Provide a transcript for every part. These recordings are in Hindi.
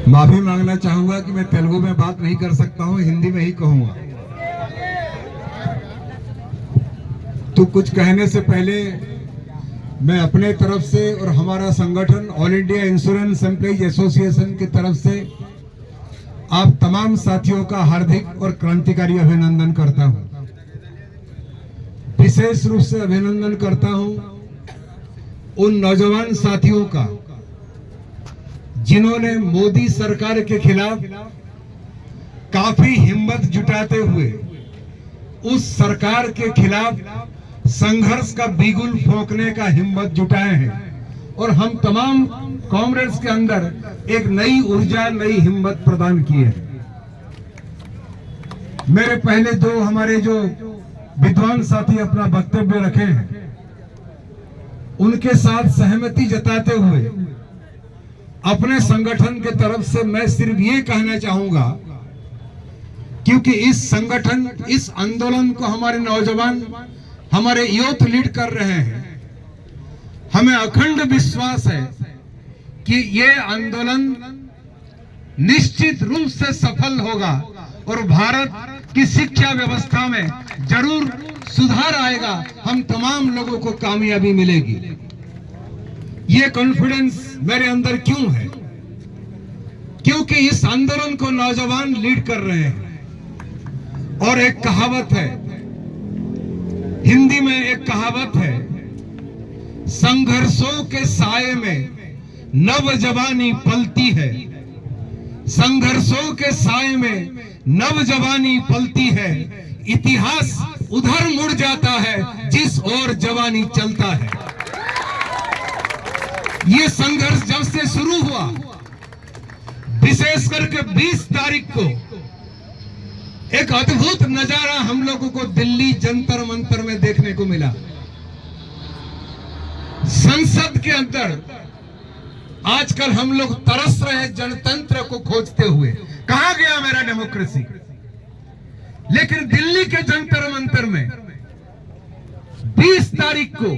माफी मांगना चाहूंगा कि मैं तेलुगु में बात नहीं कर सकता हूं, हिंदी में ही कहूंगा। तो कुछ कहने से पहले मैं अपने तरफ से और हमारा संगठन all India insurance employees association की तरफ से आप तमाम साथियों का हार्दिक और क्रांतिकारी अभिनंदन करता हूं। विशेष रूप से अभिनंदन करता हूं उन नौजवान साथियों का जिन्होंने मोदी सरकार के खिलाफ काफी हिम्मत जुटाते हुए उस सरकार के खिलाफ संघर्ष का बिगुल फूंकने का हिम्मत जुटाए हैं और हम तमाम कॉमरेड्स के अंदर एक नई ऊर्जा, नई हिम्मत प्रदान की है। मेरे पहले दो हमारे जो विद्वान साथी अपना वक्तव्य रखे हैं, उनके साथ सहमति जताते हुए अपने संगठन के तरफ से मैं सिर्फ ये कहना चाहूंगा, क्योंकि इस संगठन, इस आंदोलन को हमारे नौजवान, हमारे यूथ लीड कर रहे हैं। हमें अखंड विश्वास है कि ये आंदोलन निश्चित रूप से सफल होगा और भारत की शिक्षा व्यवस्था में जरूर सुधार आएगा। हम तमाम लोगों को कामयाबी मिलेगी। ये कॉन्फिडेंस मेरे अंदर क्यों है? क्योंकि इस आंदोलन को नौजवान लीड कर रहे हैं। और एक कहावत है, हिंदी में एक कहावत है, संघर्षों के साए में नवजवानी पलती है। संघर्षों के साए में नवजवानी पलती है। इतिहास उधर मुड़ जाता है जिस ओर जवानी चलता है। ये संघर्ष जब से शुरू हुआ, विशेष करके 20 तारीख को एक अद्भुत नजारा हम लोगों को दिल्ली जंतर मंतर में देखने को मिला। संसद के अंदर आजकल हम लोग तरस रहे जनतंत्र को खोजते हुए, कहां गया मेरा डेमोक्रेसी? लेकिन दिल्ली के जंतर मंतर में 20 तारीख को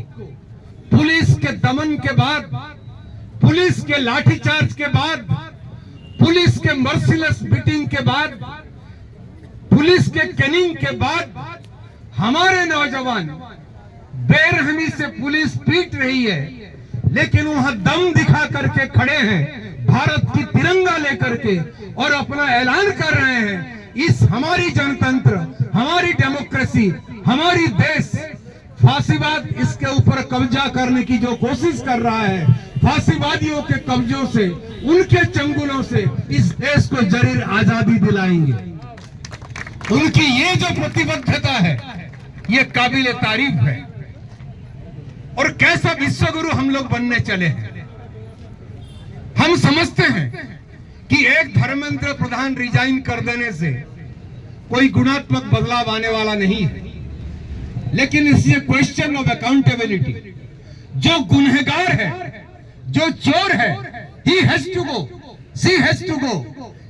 पुलिस के दमन के बाद, पुलिस के लाठीचार्ज के बाद, पुलिस के मर्सिलेस बीटिंग के बाद, पुलिस के कैनिंग के बाद हमारे नौजवान बेरहमी से पुलिस पीट रही है, लेकिन वहां दम दिखा करके खड़े हैं, भारत की तिरंगा लेकर के, और अपना ऐलान कर रहे हैं, इस हमारी जनतंत्र, हमारी डेमोक्रेसी, हमारी देश फांसीवाद इसके ऊपर कब्जा करने की जो कोशिश कर रहा है, फांसीवादियों के कब्जों से, उनके चंगुलों से इस देश को जरूर आजादी दिलाएंगे। उनकी ये जो प्रतिबद्धता है, ये काबिले तारीफ है। और कैसा विश्वगुरु हम लोग बनने चले हैं। हम समझते हैं कि एक धर्मेंद्र प्रधान रिजाइन कर देने से कोई गुणात्मक बदलाव आने वाला नहीं है, लेकिन इसे क्वेश्चन ऑफ अकाउंटेबिलिटी, जो गुनहगार है, जो चोर है, he has to go, she has to go.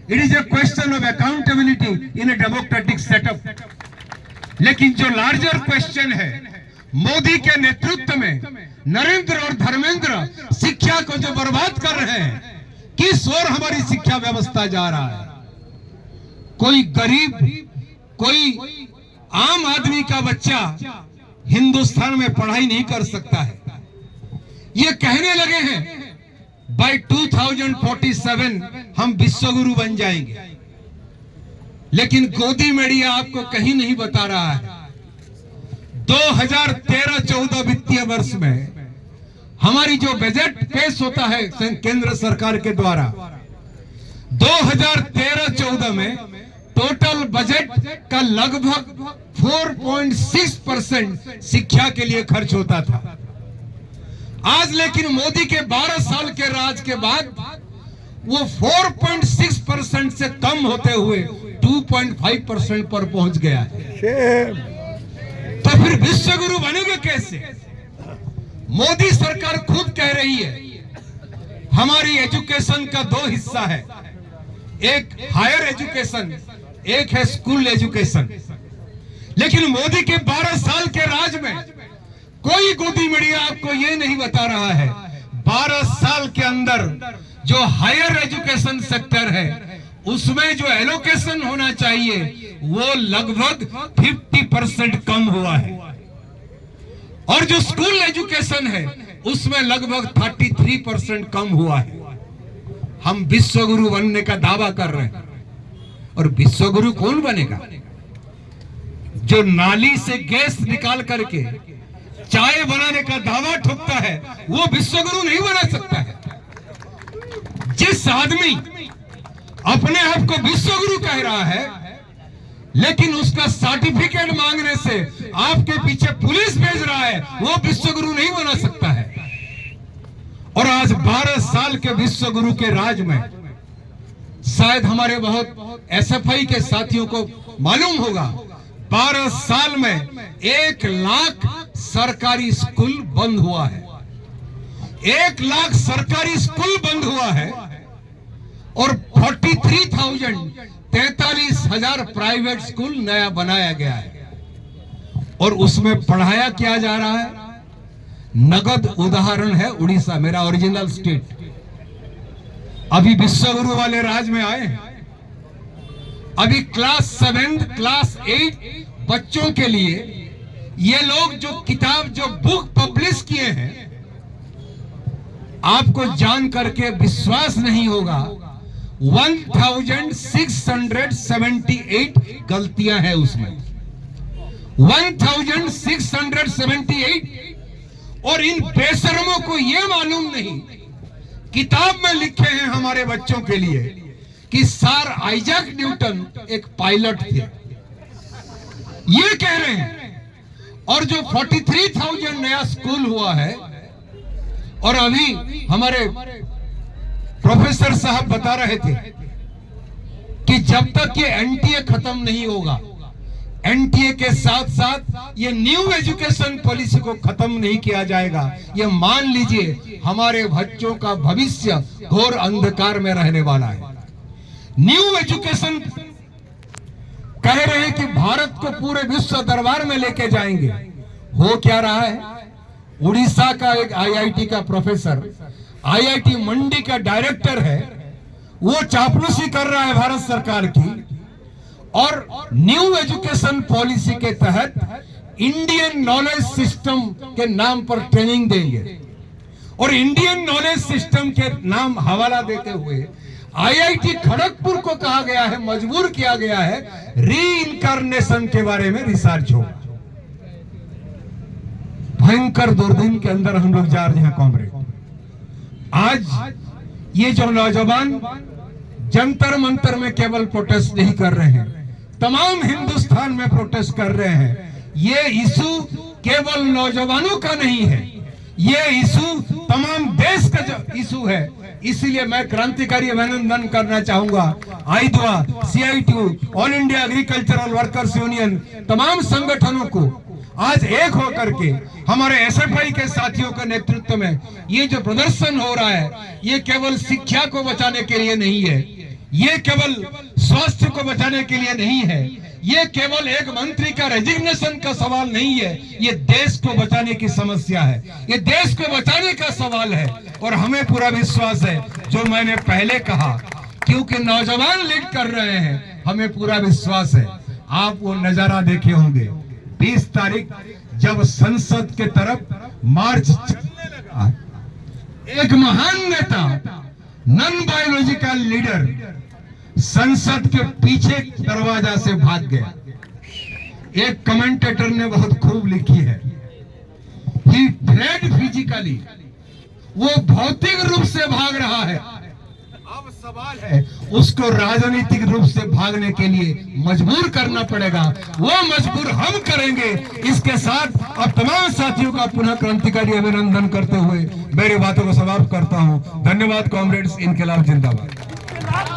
It is a question of accountability in a democratic setup. लेकिन जो लार्जर क्वेश्चन है, मोदी के नेतृत्व में नरेंद्र और धर्मेंद्र शिक्षा को जो बर्बाद कर रहे हैं, किस ओर हमारी शिक्षा व्यवस्था जा रहा है? कोई गरीब, कोई आम आदमी का बच्चा हिंदुस्तान में पढ़ाई नहीं कर सकता है। ये कहने लगे हैं बाय 2047 हम विश्वगुरु बन जाएंगे, लेकिन गोदी मीडिया आपको कहीं नहीं बता रहा है 2013-14 वित्तीय वर्ष में हमारी जो बजट पेश होता है केंद्र सरकार के द्वारा, 2013-14 में टोटल बजट का लगभग 4.6% शिक्षा के लिए खर्च होता था। आज लेकिन मोदी के 12 साल के राज के बाद वो 4.6% से कम होते हुए 2.5% पर पहुंच गया है। तो फिर विश्वगुरु बनेंगे कैसे? मोदी सरकार खुद कह रही है हमारी एजुकेशन का 2 हिस्सा है, एक हायर एजुकेशन, एक है स्कूल एजुकेशन। लेकिन मोदी के 12 साल के राज में कोई गोदी मीडिया आपको ये नहीं बता रहा है 12 साल के अंदर जो हायर एजुकेशन सेक्टर है उसमें जो एलोकेशन होना चाहिए वो लगभग 50% कम हुआ है, और जो स्कूल एजुकेशन है उसमें लगभग 33% कम हुआ है। हम विश्व गुरु बनने का दावा कर रहे हैं, और विश्व गुरु कौन बनेगा? जो नाली से गैस निकाल करके चाय बनाने का दावा ठोकता है वो विश्व गुरु नहीं बना सकता है। जिस आदमी अपने आप को विश्व गुरु कह रहा है लेकिन उसका सर्टिफिकेट मांगने से आपके पीछे पुलिस भेज रहा है, वो विश्व गुरु नहीं बना सकता है। और आज 12 साल के विश्व गुरु के राज में शायद हमारे बहुत एसएफआई के साथियों को मालूम होगा, 12 साल में 1 लाख सरकारी स्कूल बंद हुआ है। 1 लाख सरकारी स्कूल बंद हुआ है और 43,000 प्राइवेट स्कूल नया बनाया गया है। और उसमें पढ़ाया क्या जा रहा है? नगद उदाहरण है उड़ीसा, मेरा ओरिजिनल स्टेट। अभी विश्व गुरु वाले राज में आए हैं। अभी क्लास 7 क्लास 8 बच्चों के लिए ये लोग जो किताब जो बुक पब्लिश किए हैं, आपको जान करके विश्वास नहीं होगा, 1678 गलतियां हैं उसमें, 1678। और इन बेशर्मों को यह मालूम नहीं, किताब में लिखे हैं हमारे बच्चों के लिए कि सर आइजैक न्यूटन एक पायलट थे, ये कह रहे हैं। और जो 43,000 नया स्कूल हुआ है, और अभी हमारे प्रोफेसर साहब बता रहे थे कि जब तक ये एनटीए खत्म नहीं होगा, एनटीए के साथ साथ ये न्यू एजुकेशन पॉलिसी को खत्म नहीं किया जाएगा, ये मान लीजिए हमारे बच्चों का भविष्य घोर अंधकार में रहने वाला है। न्यू एजुकेशन कह रहे हैं कि भारत को पूरे विश्व दरबार में लेके जाएंगे। हो क्या रहा है? उड़ीसा का एक आईआईटी का प्रोफेसर, आईआईटी मंडी का डायरेक्टर है, वो चापलूसी कर रहा है भारत सरकार की, और न्यू एजुकेशन पॉलिसी के तहत इंडियन नॉलेज सिस्टम के नाम पर ट्रेनिंग देंगे। और इंडियन नॉलेज सिस्टम के नाम हवाला देते हुए आईआईटी खड़गपुर को कहा गया है, मजबूर किया गया है रीइंकारनेशन के बारे में रिसर्च हो। भयंकर दुर्दिन के अंदर हम लोग जा रहे हैं कॉमरेड। आज ये जो नौजवान जंतर मंतर में केवल प्रोटेस्ट नहीं कर रहे हैं, तमाम हिंदुस्तान में प्रोटेस्ट कर रहे हैं। ये इशू केवल नौजवानों का नहीं है, ये इशू तमाम देश का इशू है। इसीलिए मैं क्रांतिकारी अभिनंदन करना चाहूंगा आईदुआ, CITU, all India agricultural workers union, तमाम संगठनों को आज एक होकर के हमारे एसएफआई के साथियों के नेतृत्व में ये जो प्रदर्शन हो रहा है, ये केवल शिक्षा को बचाने के लिए नहीं है, ये केवल स्वास्थ्य को बचाने के लिए नहीं है, ये केवल एक मंत्री का रेजिग्नेशन का सवाल नहीं है, ये देश को बचाने की समस्या है, ये देश को बचाने का सवाल है। और हमें पूरा विश्वास है, जो मैंने पहले कहा, क्योंकि नौजवान लीड कर रहे हैं, हमें पूरा विश्वास है। आप वो नजारा देखे होंगे 20 तारीख जब संसद के तरफ मार्च चलने लगा, एक महान नेता, नॉन बायोलॉजिकल लीडर संसद के पीछे दरवाजा से भाग गया। एक कमेंटेटर ने बहुत खूब लिखी है, ही फ्लेड फिजिकली, वो भौतिक रूप से भाग रहा है। अब सवाल है उसको राजनीतिक रूप से भागने के लिए मजबूर करना पड़ेगा, वो मजबूर हम करेंगे। इसके साथ अब तमाम साथियों का पुनः क्रांतिकारी अभिनंदन करते हुए मेरी बातों को समाप्त करता हूं। धन्यवाद कॉमरेड्स, इनकलाब जिंदाबाद।